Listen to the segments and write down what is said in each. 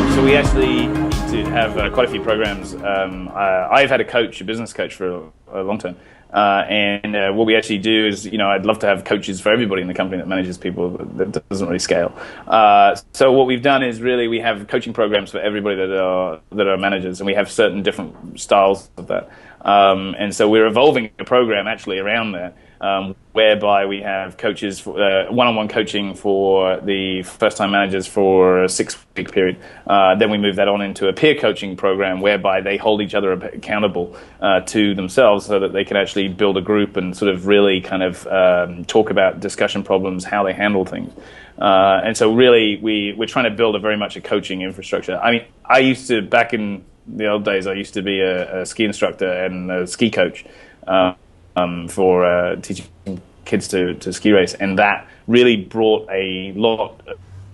So we actually do have quite a few programs. I've had a business coach for a long time. And what we actually do is, I'd love to have coaches for everybody in the company that manages people that doesn't really scale. So what we've done is really we have coaching programs for everybody that are managers, and we have certain different styles of that. And so we're evolving a program actually around that, whereby we have coaches for one-on-one coaching for the first-time managers for a 6-week period. Then we move that on into a peer coaching program whereby they hold each other accountable to themselves so that they can actually build a group and sort of really kind of talk about discussion problems, how they handle things. And so really we're trying to build very much a coaching infrastructure. I mean, I used to, back in the old days, I used to be a ski instructor and a ski coach for teaching kids to ski race, and that really brought a lot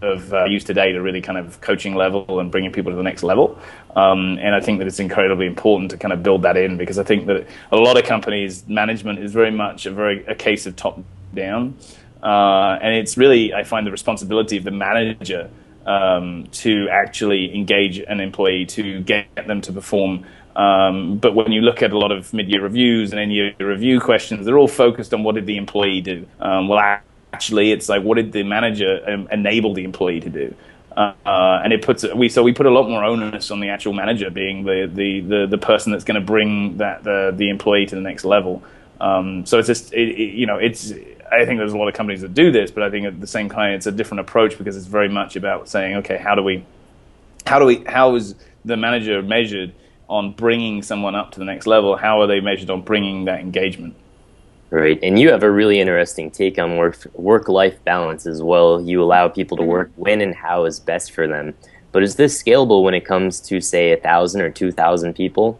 of use today to really kind of coaching level and bringing people to the next level. And I think that it's incredibly important to kind of build that in, because I think that a lot of companies' management is very much a case of top down, and it's really, I find, the responsibility of the manager to actually engage an employee to get them to perform. But when you look at a lot of mid-year reviews and end-year review questions, they're all focused on what did the employee do. Well, actually, it's like, what did the manager enable the employee to do? And we put a lot more onus on the actual manager being the person that's going to bring the employee to the next level. So it's just I think there's a lot of companies that do this, but I think at the same time it's a different approach, because it's very much about saying, okay, how is the manager measured on bringing someone up to the next level? How are they measured on bringing that engagement? Right, and you have a really interesting take on work-life balance as well. You allow people to work when and how is best for them. But is this scalable when it comes to, say, 1,000 or 2,000 people?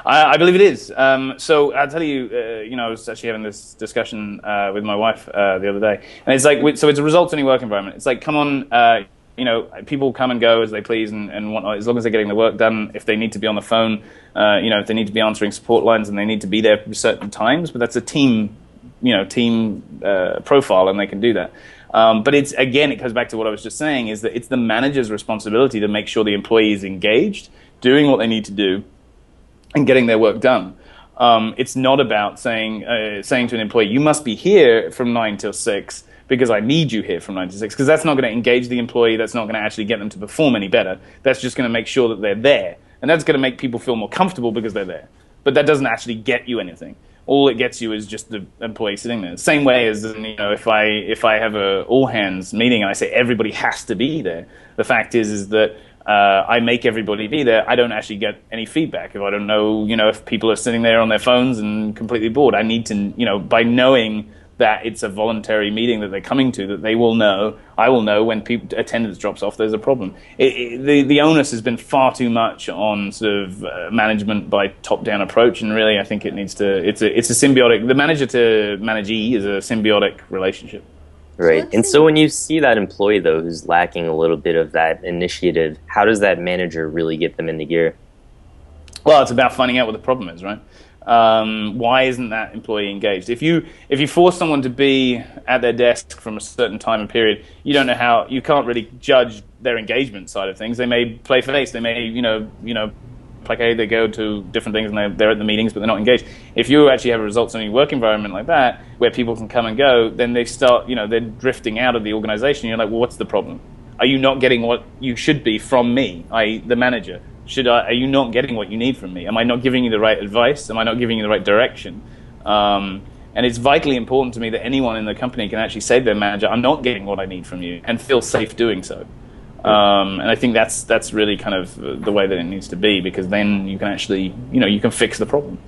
I believe it is. So I'll tell you, I was actually having this discussion with my wife the other day, and it's like, so it's a results-only work environment. It's like, come on, people come and go as they please and whatnot, as long as they're getting the work done. If they need to be on the phone, if they need to be answering support lines, and they need to be there for certain times, but that's a team profile, and they can do that. But it goes back to what I was just saying, is that it's the manager's responsibility to make sure the employee is engaged, doing what they need to do, and getting their work done. It's not about saying to an employee, you must be here from 9 till 6, because I need you here from 9 to 6, because that's not going to engage the employee. That's not going to actually get them to perform any better. That's just going to make sure that they're there. And that's going to make people feel more comfortable because they're there. But that doesn't actually get you anything. All it gets you is just the employee sitting there. Same way as, if I have a all-hands meeting and I say everybody has to be there, the fact is that I make everybody be there. I don't actually get any feedback. If I don't know, if people are sitting there on their phones and completely bored, I need to, by knowing that it's a voluntary meeting that they're coming to, that they will know, I will know when attendance drops off, there's a problem. The onus has been far too much on sort of management by top-down approach, and really I think it's a symbiotic, the manager to managee is a symbiotic relationship. Right. And so when you see that employee, though, who's lacking a little bit of that initiative, how does that manager really get them into gear? Well, it's about finding out what the problem is, right? Why isn't that employee engaged? If you force someone to be at their desk from a certain time and period, you don't know how, you can't really judge their engagement side of things. They may play face, they may placate, they go to different things, and they're at the meetings, but they're not engaged. If you actually have a results-only work environment like that, where people can come and go, then they start, they're drifting out of the organization. You're like, well, what's the problem? Are you not getting what you should be from me, i.e. the manager? Are you not getting what you need from me? Am I not giving you the right advice? Am I not giving you the right direction? And it's vitally important to me that anyone in the company can actually say to their manager, I'm not getting what I need from you, and feel safe doing so. And I think that's really kind of the way that it needs to be, because then you can actually, you can fix the problem.